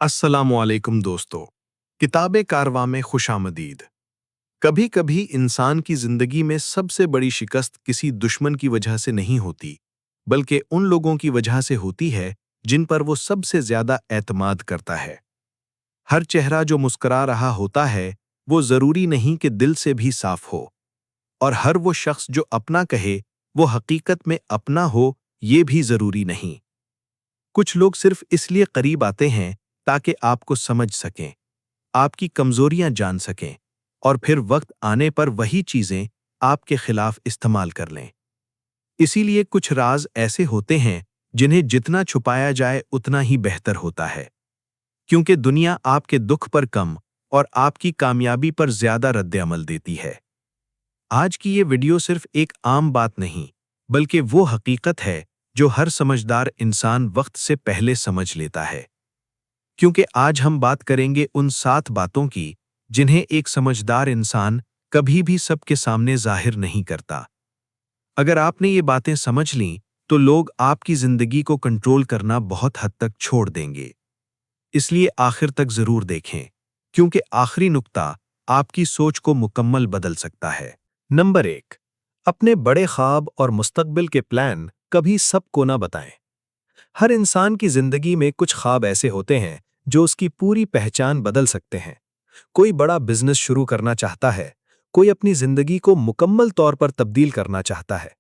अस्सलामुअलैकुम दोस्तों। किताब कारवां में खुशामदीद। कभी कभी इंसान की जिंदगी में सबसे बड़ी शिकस्त किसी दुश्मन की वजह से नहीं होती, बल्कि उन लोगों की वजह से होती है जिन पर वो सबसे ज्यादा एतमाद करता है। हर चेहरा जो मुस्कुरा रहा होता है वो जरूरी नहीं कि दिल से भी साफ हो, और हर वो शख्स जो अपना कहे वो हकीकत में अपना हो, ये भी जरूरी नहीं। कुछ लोग सिर्फ इसलिए करीब आते हैं ताकि आपको समझ सकें, आपकी कमजोरियां जान सकें, और फिर वक्त आने पर वही चीजें आपके खिलाफ इस्तेमाल कर लें। इसीलिए कुछ राज ऐसे होते हैं जिन्हें जितना छुपाया जाए उतना ही बेहतर होता है, क्योंकि दुनिया आपके दुख पर कम और आपकी कामयाबी पर ज्यादा रद्द-ए-अमल देती है। आज की ये वीडियो सिर्फ एक आम बात नहीं, बल्कि वो हकीकत है जो हर समझदार इंसान वक्त से पहले समझ लेता है। क्योंकि आज हम बात करेंगे उन 7 बातों की जिन्हें एक समझदार इंसान कभी भी सबके सामने जाहिर नहीं करता। अगर आपने ये बातें समझ लीं, तो लोग आपकी जिंदगी को कंट्रोल करना बहुत हद तक छोड़ देंगे। इसलिए आखिर तक जरूर देखें, क्योंकि आखिरी नुक्ता आपकी सोच को मुकम्मल बदल सकता है। नंबर 1। अपने बड़े ख्वाब और मुस्तकबिल के प्लान कभी सबको ना बताएं। हर इंसान की जिंदगी में कुछ ख्वाब ऐसे होते हैं जो उसकी पूरी पहचान बदल सकते हैं। कोई बड़ा बिजनेस शुरू करना चाहता है, कोई अपनी जिंदगी को मुकम्मल तौर पर तब्दील करना चाहता है,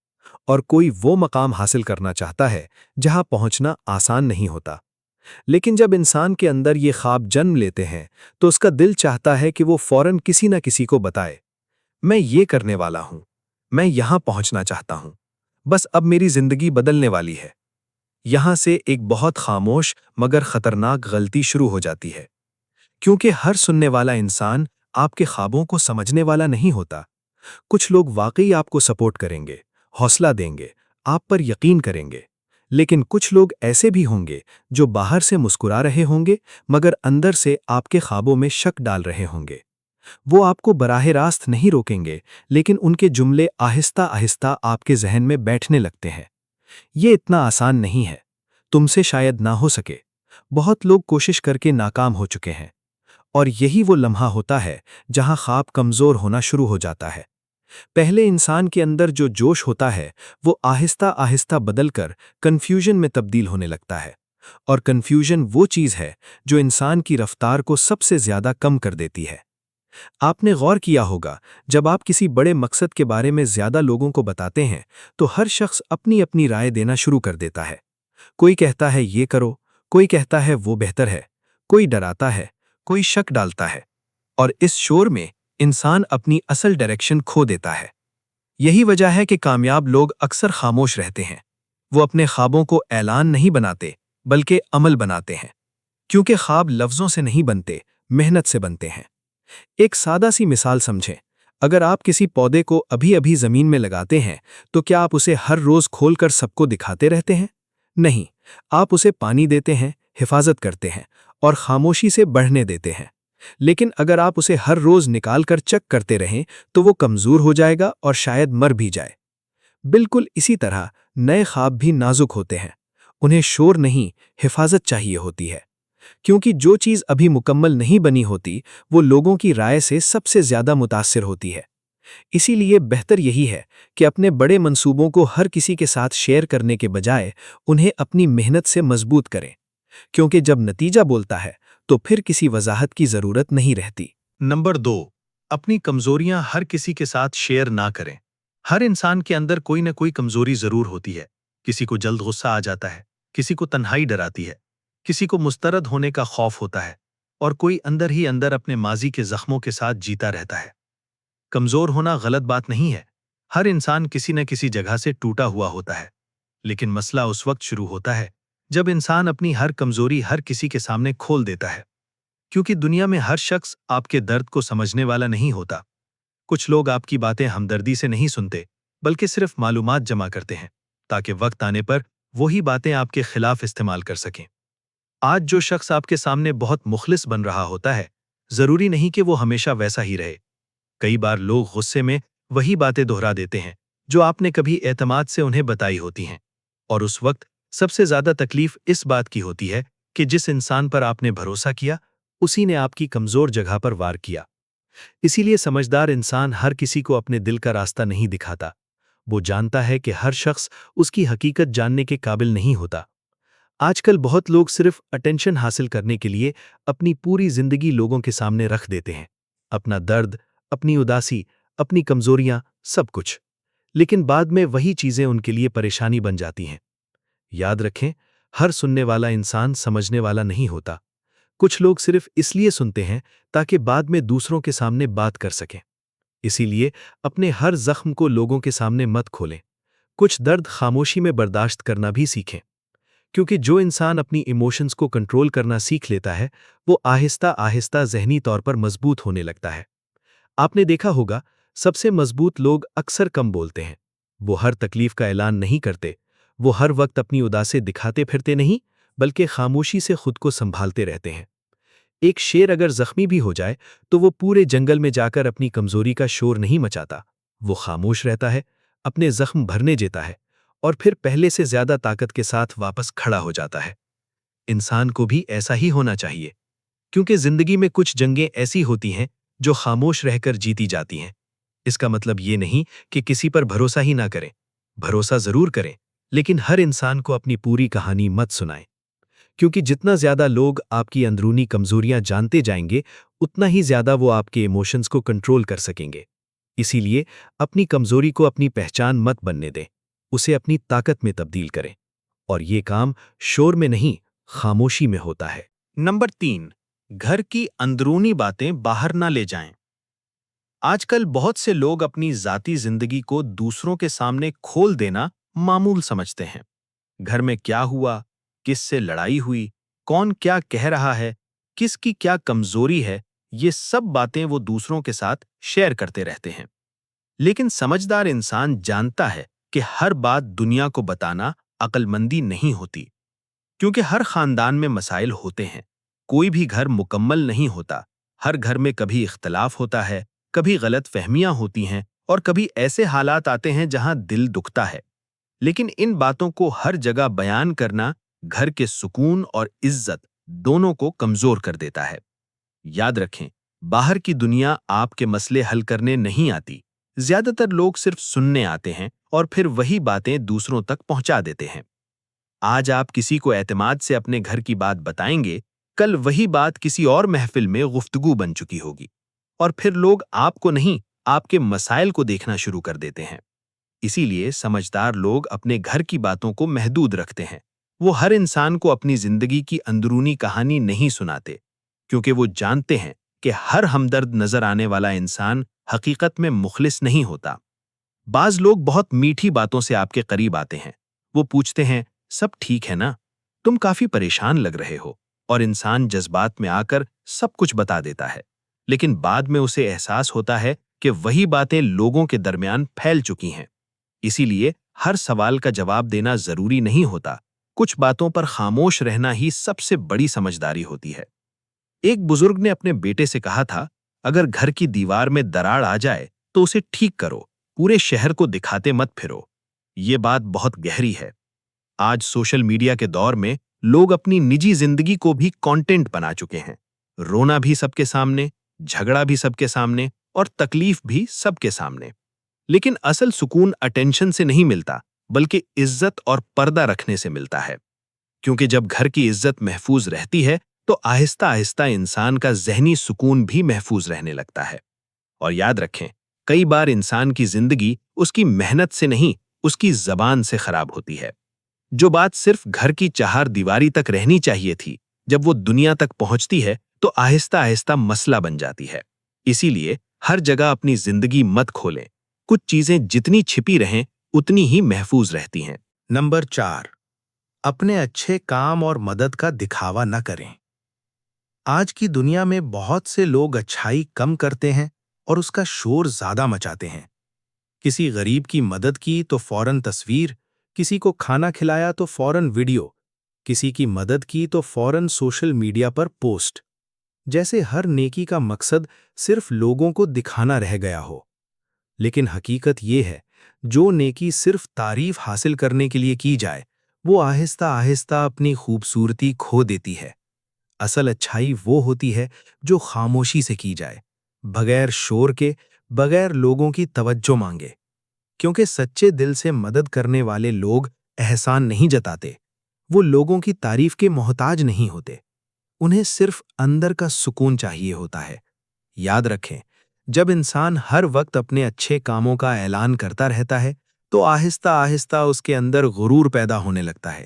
और कोई वो मकाम हासिल करना चाहता है जहां पहुंचना आसान नहीं होता। लेकिन जब इंसान के अंदर ये ख्वाब जन्म लेते हैं, तो उसका दिल चाहता है कि वो फौरन किसी न किसी को बताए, मैं ये करने वाला हूं, मैं यहां पहुंचना चाहता हूं, बस अब मेरी जिंदगी बदलने वाली है। यहां से एक बहुत खामोश मगर खतरनाक गलती शुरू हो जाती है, क्योंकि हर सुनने वाला इंसान आपके ख्वाबों को समझने वाला नहीं होता। कुछ लोग वाकई आपको सपोर्ट करेंगे, हौसला देंगे, आप पर यकीन करेंगे, लेकिन कुछ लोग ऐसे भी होंगे जो बाहर से मुस्कुरा रहे होंगे मगर अंदर से आपके ख्वाबों में शक डाल रहे होंगे। वो आपको बराह रास्त नहीं रोकेंगे, लेकिन उनके जुमले आहिस्ता आहिस्ता आपके जहन में बैठने लगते हैं। ये इतना आसान नहीं है, तुमसे शायद ना हो सके, बहुत लोग कोशिश करके नाकाम हो चुके हैं। और यही वो लम्हा होता है जहां ख्वाब कमजोर होना शुरू हो जाता है। पहले इंसान के अंदर जो जोश होता है वो आहिस्ता आहिस्ता बदलकर कन्फ्यूजन में तब्दील होने लगता है, और कन्फ्यूजन वो चीज है जो इंसान की रफ्तार को सबसे ज्यादा कम कर देती है। आपने गौर किया होगा, जब आप किसी बड़े मकसद के बारे में ज्यादा लोगों को बताते हैं तो हर शख्स अपनी अपनी राय देना शुरू कर देता है। कोई कहता है ये करो, कोई कहता है वो बेहतर है, कोई डराता है, कोई शक डालता है, और इस शोर में इंसान अपनी असल डायरेक्शन खो देता है। यही वजह है कि कामयाब लोग अक्सर खामोश रहते हैं। वो अपने ख्वाबों को ऐलान नहीं बनाते, बल्कि अमल बनाते हैं, क्योंकि ख्वाब लफ्जों से नहीं बनते, मेहनत से बनते हैं। एक सादा सी मिसाल समझें। अगर आप किसी पौधे को अभी अभी जमीन में लगाते हैं, तो क्या आप उसे हर रोज खोलकर सबको दिखाते रहते हैं? नहीं, आप उसे पानी देते हैं, हिफाजत करते हैं और खामोशी से बढ़ने देते हैं। लेकिन अगर आप उसे हर रोज निकालकर चेक करते रहें, तो वो कमजोर हो जाएगा और शायद मर भी जाए। बिल्कुल इसी तरह नए ख्वाब भी नाजुक होते हैं। उन्हें शोर नहीं, हिफाजत चाहिए होती है, क्योंकि जो चीज अभी मुकम्मल नहीं बनी होती वो लोगों की राय से सबसे ज्यादा मुतासिर होती है। इसीलिए बेहतर यही है कि अपने बड़े मंसूबों को हर किसी के साथ शेयर करने के बजाय उन्हें अपनी मेहनत से मजबूत करें, क्योंकि जब नतीजा बोलता है तो फिर किसी वजाहत की जरूरत नहीं रहती। नंबर 2। अपनी कमजोरियां हर किसी के साथ शेयर ना करें। हर इंसान के अंदर कोई ना कोई कमजोरी जरूर होती है। किसी को जल्द गुस्सा आ जाता है, किसी को तन्हाई डराती है, किसी को मुस्तरद होने का खौफ होता है, और कोई अंदर ही अंदर अपने माजी के जख्मों के साथ जीता रहता है। कमजोर होना गलत बात नहीं है। हर इंसान किसी न किसी जगह से टूटा हुआ होता है। लेकिन मसला उस वक्त शुरू होता है जब इंसान अपनी हर कमजोरी हर किसी के सामने खोल देता है, क्योंकि दुनिया में हर शख्स आपके दर्द को समझने वाला नहीं होता। कुछ लोग आपकी बातें हमदर्दी से नहीं सुनते, बल्कि सिर्फ मालूमात जमा करते हैं, ताकि वक्त आने पर वही बातें आपके खिलाफ इस्तेमाल कर सकें। आज जो शख्स आपके सामने बहुत मुखलिस बन रहा होता है, जरूरी नहीं कि वो हमेशा वैसा ही रहे। कई बार लोग गुस्से में वही बातें दोहरा देते हैं जो आपने कभी एतमाद से उन्हें बताई होती हैं, और उस वक्त सबसे ज्यादा तकलीफ इस बात की होती है कि जिस इंसान पर आपने भरोसा किया, उसी ने आपकी कमजोर जगह पर वार किया। इसीलिए समझदार इंसान हर किसी को अपने दिल का रास्ता नहीं दिखाता। वो जानता है कि हर शख्स उसकी हकीकत जानने के काबिल नहीं होता। आजकल बहुत लोग सिर्फ अटेंशन हासिल करने के लिए अपनी पूरी जिंदगी लोगों के सामने रख देते हैं। अपना दर्द, अपनी उदासी, अपनी कमजोरियां, सब कुछ। लेकिन बाद में वही चीजें उनके लिए परेशानी बन जाती हैं। याद रखें, हर सुनने वाला इंसान समझने वाला नहीं होता। कुछ लोग सिर्फ इसलिए सुनते हैं ताकि बाद में दूसरों के सामने बात कर सकें। इसीलिए अपने हर जख्म को लोगों के सामने मत खोलें। कुछ दर्द खामोशी में बर्दाश्त करना भी सीखें। क्योंकि जो इंसान अपनी इमोशंस को कंट्रोल करना सीख लेता है, वो आहिस्ता आहिस्ता ज़हनी तौर पर मजबूत होने लगता है। आपने देखा होगा, सबसे मजबूत लोग अक्सर कम बोलते हैं। वो हर तकलीफ का ऐलान नहीं करते। वो हर वक्त अपनी उदासी दिखाते फिरते नहीं, बल्कि खामोशी से खुद को संभालते रहते हैं। एक शेर अगर जख्मी भी हो जाए, तो वो पूरे जंगल में जाकर अपनी कमजोरी का शोर नहीं मचाता। वो खामोश रहता है, अपने जख्म भरने देता है, और फिर पहले से ज्यादा ताकत के साथ वापस खड़ा हो जाता है। इंसान को भी ऐसा ही होना चाहिए, क्योंकि जिंदगी में कुछ जंगें ऐसी होती हैं जो खामोश रहकर जीती जाती हैं। इसका मतलब ये नहीं कि किसी पर भरोसा ही ना करें। भरोसा जरूर करें, लेकिन हर इंसान को अपनी पूरी कहानी मत सुनाएं। क्योंकि जितना ज्यादा लोग आपकी अंदरूनी कमजोरियां जानते जाएंगे, उतना ही ज्यादा वो आपके इमोशंस को कंट्रोल कर सकेंगे। इसीलिए अपनी कमजोरी को अपनी पहचान मत बनने दें, उसे अपनी ताकत में तब्दील करें। और ये काम शोर में नहीं, खामोशी में होता है। नंबर 3, घर की अंदरूनी बातें बाहर ना ले जाएं। आजकल बहुत से लोग अपनी जाती जिंदगी को दूसरों के सामने खोल देना मामूल समझते हैं। घर में क्या हुआ, किससे लड़ाई हुई, कौन क्या कह रहा है, किसकी क्या कमजोरी है, ये सब बातें वो दूसरों के साथ शेयर करते रहते हैं। लेकिन समझदार इंसान जानता है कि हर बात दुनिया को बताना अक्लमंदी नहीं होती, क्योंकि हर खानदान में मसाइल होते हैं। कोई भी घर मुकम्मल नहीं होता। हर घर में कभी इख्तलाफ होता है, कभी गलत फहमियां होती हैं, और कभी ऐसे हालात आते हैं जहां दिल दुखता है। लेकिन इन बातों को हर जगह बयान करना घर के सुकून और इज्जत दोनों को कमजोर कर देता है। याद रखें, बाहर की दुनिया आपके मसले हल करने नहीं आती। ज्यादातर लोग सिर्फ सुनने आते हैं और फिर वही बातें दूसरों तक पहुंचा देते हैं। आज आप किसी को एतमाद से अपने घर की बात बताएंगे, कल वही बात किसी और महफिल में गुफ्तगू बन चुकी होगी, और फिर लोग आपको नहीं, आपके मसाइल को देखना शुरू कर देते हैं। इसीलिए समझदार लोग अपने घर की बातों को महदूद रखते हैं। वो हर इंसान को अपनी जिंदगी की अंदरूनी कहानी नहीं सुनाते, क्योंकि वो जानते हैं कि हर हमदर्द नजर आने वाला इंसान हकीकत में मुखलिस नहीं होता। बाज लोग बहुत मीठी बातों से आपके करीब आते हैं। वो पूछते हैं, सब ठीक है ना, तुम काफी परेशान लग रहे हो, और इंसान जज्बात में आकर सब कुछ बता देता है। लेकिन बाद में उसे एहसास होता है कि वही बातें लोगों के दरमियान फैल चुकी हैं। इसीलिए हर सवाल का जवाब देना जरूरी नहीं होता। कुछ बातों पर खामोश रहना ही सबसे बड़ी समझदारी होती है। एक बुजुर्ग ने अपने बेटे से कहा था, अगर घर की दीवार में दरार आ जाए तो उसे ठीक करो, पूरे शहर को दिखाते मत फिरो। ये बात बहुत गहरी है। आज सोशल मीडिया के दौर में लोग अपनी निजी जिंदगी को भी कंटेंट बना चुके हैं। रोना भी सबके सामने, झगड़ा भी सबके सामने, और तकलीफ भी सबके सामने। लेकिन असल सुकून अटेंशन से नहीं मिलता, बल्कि इज्जत और पर्दा रखने से मिलता है। क्योंकि जब घर की इज्जत महफूज रहती है, तो आहिस्ता आहिस्ता इंसान का ज़हनी सुकून भी महफूज रहने लगता है। और याद रखें, कई बार इंसान की जिंदगी उसकी मेहनत से नहीं, उसकी जबान से खराब होती है। जो बात सिर्फ घर की चार दीवारी तक रहनी चाहिए थी, जब वो दुनिया तक पहुंचती है तो आहिस्ता आहिस्ता मसला बन जाती है। इसीलिए हर जगह अपनी जिंदगी मत खोलें। कुछ चीजें जितनी छिपी रहें, उतनी ही महफूज रहती हैं। नंबर 4, अपने अच्छे काम और मदद का दिखावा न करें। आज की दुनिया में बहुत से लोग अच्छाई कम करते हैं और उसका शोर ज्यादा मचाते हैं। किसी गरीब की मदद की तो फौरन तस्वीर, किसी को खाना खिलाया तो फौरन वीडियो, किसी की मदद की तो फौरन सोशल मीडिया पर पोस्ट, जैसे हर नेकी का मकसद सिर्फ लोगों को दिखाना रह गया हो। लेकिन हकीकत ये है, जो नेकी सिर्फ तारीफ हासिल करने के लिए की जाए, وہ آہستہ آہستہ اپنی خوبصورتی کھو دیتی ہے۔ اصل اچھائی وہ ہوتی ہے جو خاموشی سے کی جائے، بغیر شور کے، بغیر لوگوں کی توجہ مانگے۔ کیونکہ سچے دل سے مدد کرنے والے لوگ احسان نہیں جتاتے، وہ لوگوں کی تعریف کے محتاج نہیں ہوتے، انہیں صرف اندر کا سکون چاہیے ہوتا ہے۔ یاد رکھیں، جب انسان ہر وقت اپنے اچھے کاموں کا اعلان کرتا رہتا ہے تو آہستہ آہستہ اس کے اندر غرور پیدا ہونے لگتا ہے،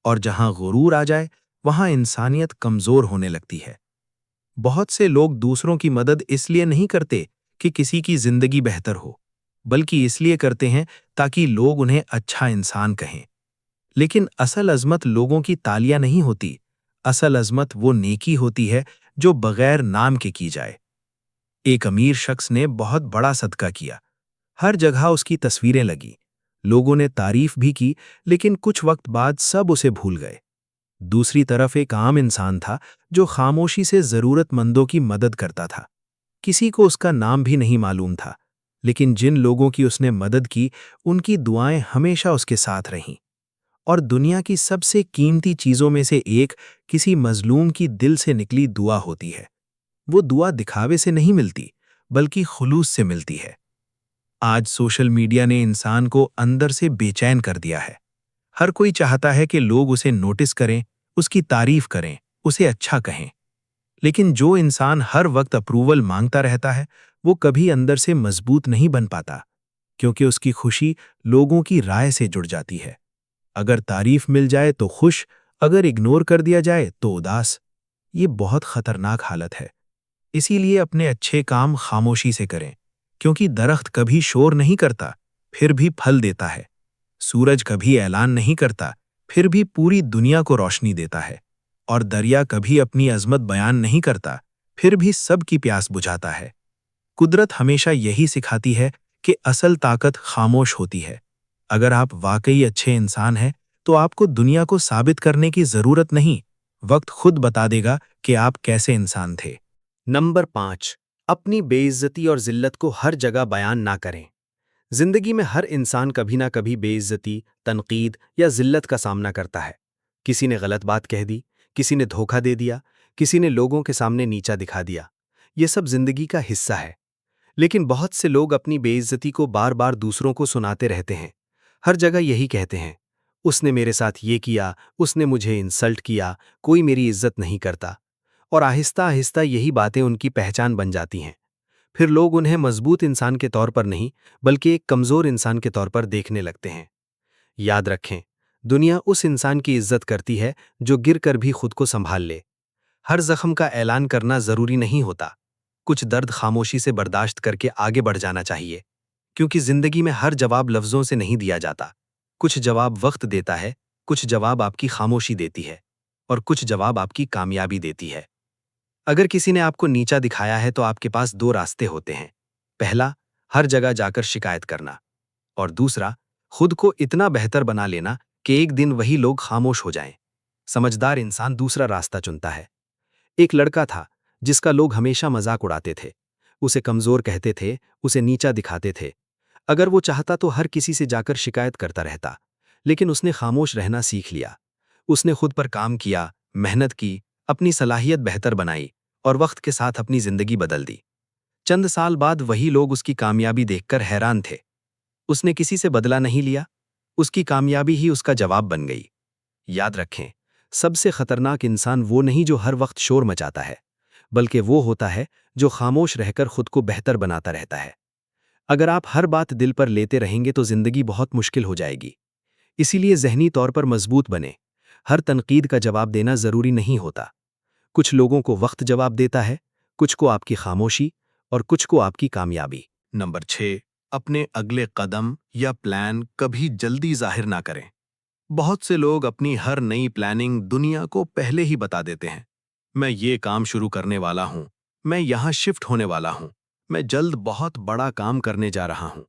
اور جہاں غرور آ جائے وہاں انسانیت کمزور ہونے لگتی ہے۔ بہت سے لوگ دوسروں کی مدد اس لیے نہیں کرتے کہ کسی کی زندگی بہتر ہو، بلکہ اس لیے کرتے ہیں تاکہ لوگ انہیں اچھا انسان کہیں۔ لیکن اصل عظمت لوگوں کی تالیاں نہیں ہوتی، اصل عظمت وہ نیکی ہوتی ہے جو بغیر نام کے کی جائے۔ ایک امیر شخص نے بہت بڑا صدقہ کیا، ہر جگہ اس کی تصویریں لگی، لوگوں نے تعریف بھی کی، لیکن کچھ وقت بعد سب اسے بھول گئے۔ دوسری طرف ایک عام انسان تھا جو خاموشی سے ضرورت مندوں کی مدد کرتا تھا۔ کسی کو اس کا نام بھی نہیں معلوم تھا، لیکن جن لوگوں کی اس نے مدد کی ان کی دعائیں ہمیشہ اس کے ساتھ رہیں۔ اور دنیا کی سب سے قیمتی چیزوں میں سے ایک کسی مظلوم کی دل سے نکلی دعا ہوتی ہے۔ وہ دعا دکھاوے سے نہیں ملتی، بلکہ خلوص سے ملتی ہے۔ آج سوشل میڈیا نے انسان کو اندر سے بے چین کر دیا ہے۔ ہر کوئی چاہتا ہے کہ لوگ اسے نوٹس کریں، اس کی تعریف کریں، اسے اچھا کہیں۔ لیکن جو انسان ہر وقت اپروول مانگتا رہتا ہے وہ کبھی اندر سے مضبوط نہیں بن پاتا، کیونکہ اس کی خوشی لوگوں کی رائے سے جڑ جاتی ہے۔ اگر تعریف مل جائے تو خوش، اگر اگنور کر دیا جائے تو اداس۔ یہ بہت خطرناک حالت ہے۔ اسی لیے اپنے اچھے کام خاموشی سے کریں، کیونکہ درخت کبھی شور نہیں کرتا پھر بھی پھل دیتا ہے، سورج کبھی اعلان نہیں کرتا پھر بھی پوری دنیا کو روشنی دیتا ہے، اور دریا کبھی اپنی عظمت بیان نہیں کرتا پھر بھی سب کی پیاس بجھاتا ہے۔ قدرت ہمیشہ یہی سکھاتی ہے کہ اصل طاقت خاموش ہوتی ہے۔ اگر آپ واقعی اچھے انسان ہیں تو آپ کو دنیا کو ثابت کرنے کی ضرورت نہیں، وقت خود بتا دے گا کہ آپ کیسے انسان تھے۔ نمبر 5، اپنی بے عزتی اور ذلت کو ہر جگہ بیان نہ کریں۔ زندگی میں ہر انسان کبھی نہ کبھی بے عزتی، تنقید یا ذلت کا سامنا کرتا ہے۔ کسی نے غلط بات کہہ دی، کسی نے دھوکہ دے دیا، کسی نے لوگوں کے سامنے نیچا دکھا دیا۔ یہ سب زندگی کا حصہ ہے۔ لیکن بہت سے لوگ اپنی بے عزتی کو بار بار دوسروں کو سناتے رہتے ہیں۔ ہر جگہ یہی کہتے ہیں، اس نے میرے ساتھ یہ کیا، اس نے مجھے انسلٹ کیا، کوئی میری عزت نہیں کرتا۔ اور آہستہ آہستہ یہی باتیں ان کی پہچان بن جاتی ہیں۔ پھر لوگ انہیں مضبوط انسان کے طور پر نہیں بلکہ ایک کمزور انسان کے طور پر دیکھنے لگتے ہیں۔ یاد رکھیں، دنیا اس انسان کی عزت کرتی ہے جو گر کر بھی خود کو سنبھال لے۔ ہر زخم کا اعلان کرنا ضروری نہیں ہوتا، کچھ درد خاموشی سے برداشت کر کے آگے بڑھ جانا چاہیے، کیونکہ زندگی میں ہر جواب لفظوں سے نہیں دیا جاتا۔ کچھ جواب وقت دیتا ہے، کچھ جواب آپ کی خاموشی دیتی ہے، اور کچھ جواب آپ کی کامیابی دیتی ہے۔ اگر کسی نے آپ کو نیچا دکھایا ہے تو آپ کے پاس دو راستے ہوتے ہیں۔ پہلا، ہر جگہ جا کر شکایت کرنا، اور دوسرا، خود کو اتنا بہتر بنا لینا کہ ایک دن وہی لوگ خاموش ہو جائیں۔ سمجھدار انسان دوسرا راستہ چنتا ہے۔ ایک لڑکا تھا جس کا لوگ ہمیشہ مذاق اڑاتے تھے، اسے کمزور کہتے تھے، اسے نیچا دکھاتے تھے۔ اگر وہ چاہتا تو ہر کسی سے جا کر شکایت کرتا رہتا، لیکن اس نے خاموش رہنا سیکھ لیا۔ اس نے خود پر کام کیا، محنت کی، اپنی صلاحیت بہتر بنائی، اور وقت کے ساتھ اپنی زندگی بدل دی۔ چند سال بعد وہی لوگ اس کی کامیابی دیکھ کر حیران تھے۔ اس نے کسی سے بدلہ نہیں لیا، اس کی کامیابی ہی اس کا جواب بن گئی۔ یاد رکھیں، سب سے خطرناک انسان وہ نہیں جو ہر وقت شور مچاتا ہے، بلکہ وہ ہوتا ہے جو خاموش رہ کر خود کو بہتر بناتا رہتا ہے۔ اگر آپ ہر بات دل پر لیتے رہیں گے تو زندگی بہت مشکل ہو جائے گی۔ اسی لیے ذہنی طور پر مضبوط بنیں۔ ہر تنقید کا جواب دینا ضروری نہیں ہوتا۔ کچھ لوگوں کو وقت جواب دیتا ہے، کچھ کو آپ کی خاموشی، اور کچھ کو آپ کی کامیابی۔ نمبر 6، اپنے اگلے قدم یا پلان کبھی جلدی ظاہر نہ کریں۔ بہت سے لوگ اپنی ہر نئی پلاننگ دنیا کو پہلے ہی بتا دیتے ہیں۔ میں یہ کام شروع کرنے والا ہوں، میں یہاں شفٹ ہونے والا ہوں، میں جلد بہت بڑا کام کرنے جا رہا ہوں۔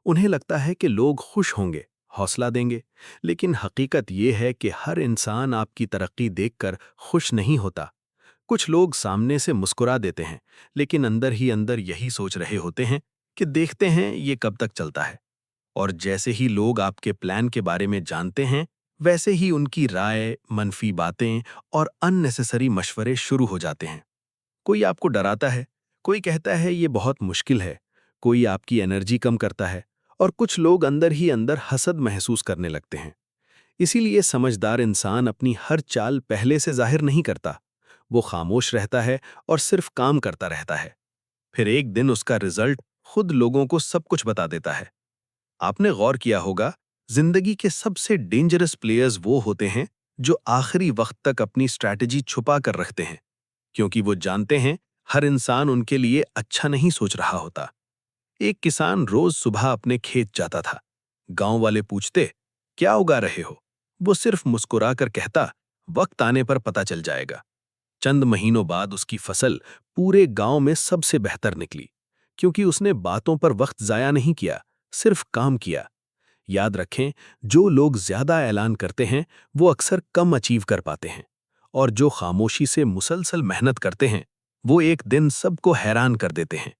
انہیں لگتا ہے کہ لوگ خوش ہوں گے، حوصلہ دیں گے، لیکن حقیقت یہ ہے کہ ہر انسان آپ کی ترقی دیکھ کر خوش نہیں ہوتا۔ کچھ لوگ سامنے سے مسکرا دیتے ہیں، لیکن اندر ہی اندر یہی سوچ رہے ہوتے ہیں کہ دیکھتے ہیں یہ کب تک چلتا ہے۔ اور جیسے ہی لوگ آپ کے پلان کے بارے میں جانتے ہیں، वैसे ही उनकी राय, मनफी बातें और अननेसेसरी मशवरे शुरू हो जाते हैं। कोई आपको डराता है, कोई कहता है ये बहुत मुश्किल है, कोई आपकी एनर्जी कम करता है, और कुछ लोग अंदर ही अंदर हसद महसूस करने लगते हैं। इसीलिए समझदार इंसान अपनी हर चाल पहले से जाहिर नहीं करता। वो खामोश रहता है और सिर्फ काम करता रहता है। फिर एक दिन उसका रिजल्ट खुद लोगों को सब कुछ बता देता है। आपने गौर किया होगा, जिंदगी के सबसे डेंजरस प्लेयर्स वो होते हैं जो आखिरी वक्त तक अपनी स्ट्रैटेजी छुपा कर रखते हैं, क्योंकि वो जानते हैं हर इंसान उनके लिए अच्छा नहीं सोच रहा होता। एक किसान रोज सुबह अपने खेत जाता था। गांव वाले पूछते, क्या उगा रहे हो? वो सिर्फ मुस्कुरा कर कहता, वक्त आने पर पता चल जाएगा। चंद महीनों बाद उसकी फसल पूरे गांव में सबसे बेहतर निकली, क्योंकि उसने बातों पर वक्त जाया नहीं किया, सिर्फ काम किया। याद रखें, जो लोग ज्यादा ऐलान करते हैं वो अक्सर कम अचीव कर पाते हैं, और जो खामोशी से मुसलसल मेहनत करते हैं वो एक दिन सबको हैरान कर देते हैं।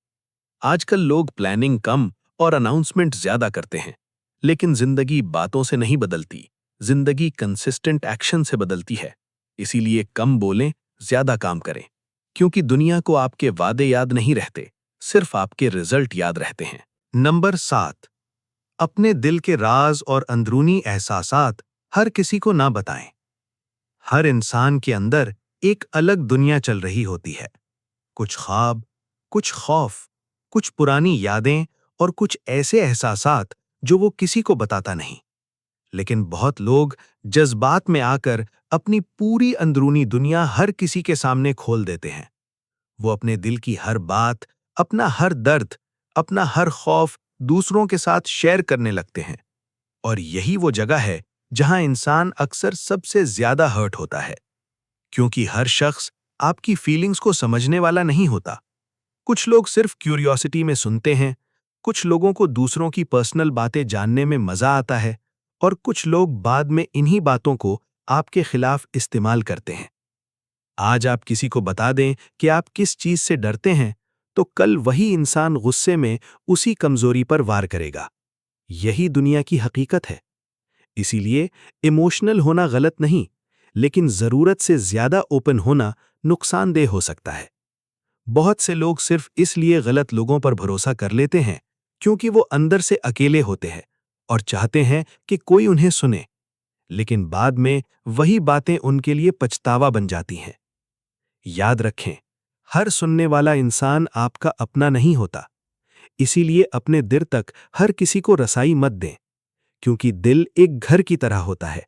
आजकल लोग प्लानिंग कम और अनाउंसमेंट ज्यादा करते हैं, लेकिन जिंदगी बातों से नहीं बदलती, जिंदगी कंसिस्टेंट एक्शन से बदलती है। इसीलिए कम बोलें, ज्यादा काम करें, क्योंकि दुनिया को आपके वादे याद नहीं रहते, सिर्फ आपके रिजल्ट याद रहते हैं। नंबर 7, अपने दिल के राज और अंदरूनी एहसासात हर किसी को ना बताएं। हर इंसान के अंदर एक अलग दुनिया चल रही होती है। कुछ ख्वाब, कुछ खौफ, कुछ पुरानी यादें और कुछ ऐसे एहसासात जो वो किसी को बताता नहीं। लेकिन बहुत लोग जज्बात में आकर अपनी पूरी अंदरूनी दुनिया हर किसी के सामने खोल देते हैं। वो अपने दिल की हर बात, अपना हर दर्द, अपना हर खौफ दूसरों के साथ शेयर करने लगते हैं। और यही वो जगह है जहां इंसान अक्सर सबसे ज्यादा हर्ट होता है, क्योंकि हर शख्स आपकी फीलिंग्स को समझने वाला नहीं होता। कुछ लोग सिर्फ क्यूरियोसिटी में सुनते हैं, कुछ लोगों को दूसरों की पर्सनल बातें जानने में मजा आता है, और कुछ लोग बाद में इन्हीं बातों को आपके खिलाफ इस्तेमाल करते हैं। आज आप किसी को बता दें कि आप किस चीज से डरते हैं, तो कल वही इंसान गुस्से में उसी कमजोरी पर वार करेगा। यही दुनिया की हकीकत है। इसीलिए इमोशनल होना गलत नहीं, लेकिन जरूरत से ज्यादा ओपन होना नुकसानदेह हो सकता है। बहुत से लोग सिर्फ इसलिए गलत लोगों पर भरोसा कर लेते हैं क्योंकि वो अंदर से अकेले होते हैं और चाहते हैं कि कोई उन्हें सुने, लेकिन बाद में वही बातें उनके लिए पछतावा बन जाती हैं। याद रखें, हर सुनने वाला इंसान आपका अपना नहीं होता। इसीलिए अपने दिल तक हर किसी को रसाई मत दें, क्योंकि दिल एक घर की तरह होता है।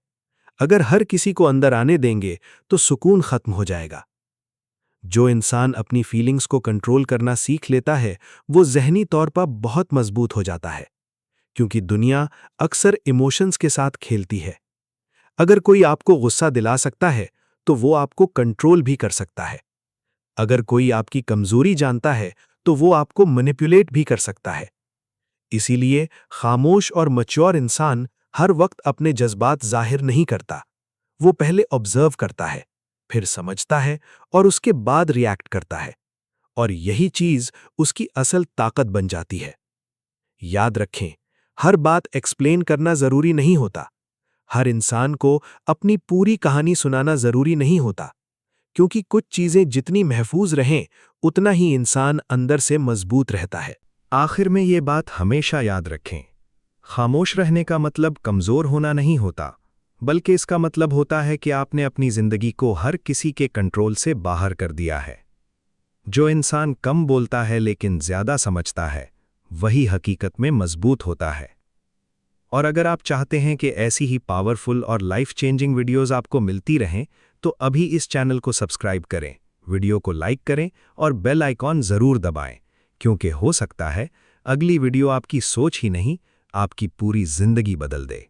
अगर हर किसी को अंदर आने देंगे तो सुकून खत्म हो जाएगा। जो इंसान अपनी फीलिंग्स को कंट्रोल करना सीख लेता है वो ज़हनी तौर पर बहुत मजबूत हो जाता है, क्योंकि दुनिया अक्सर इमोशंस के साथ खेलती है। अगर कोई आपको गुस्सा दिला सकता है तो वो आपको कंट्रोल भी कर सकता है। अगर कोई आपकी कमजोरी जानता है तो वो आपको मैनिपुलेट भी कर सकता है। इसीलिए खामोश और मैच्योर इंसान हर वक्त अपने जज्बात जाहिर नहीं करता। वो पहले ऑब्जर्व करता है, फिर समझता है और उसके बाद रिएक्ट करता है, और यही चीज उसकी असल ताकत बन जाती है। याद रखें, हर बात एक्सप्लेन करना जरूरी नहीं होता। हर इंसान को अपनी पूरी कहानी सुनाना जरूरी नहीं होता, क्योंकि कुछ चीजें जितनी महफूज रहें उतना ही इंसान अंदर से मजबूत रहता है। आखिर में ये बात हमेशा याद रखें, खामोश रहने का मतलब कमजोर होना नहीं होता, बल्कि इसका मतलब होता है कि आपने अपनी जिंदगी को हर किसी के कंट्रोल से बाहर कर दिया है। जो इंसान कम बोलता है लेकिन ज्यादा समझता है, वही हकीकत में मजबूत होता है। और अगर आप चाहते हैं कि ऐसी ही पावरफुल और लाइफ चेंजिंग वीडियोस आपको मिलती रहें, तो अभी इस चैनल को सब्सक्राइब करें, वीडियो को लाइक करें और बेल आइकॉन जरूर दबाएं, क्योंकि हो सकता है अगली वीडियो आपकी सोच ही नहीं, आपकी पूरी जिंदगी बदल दे।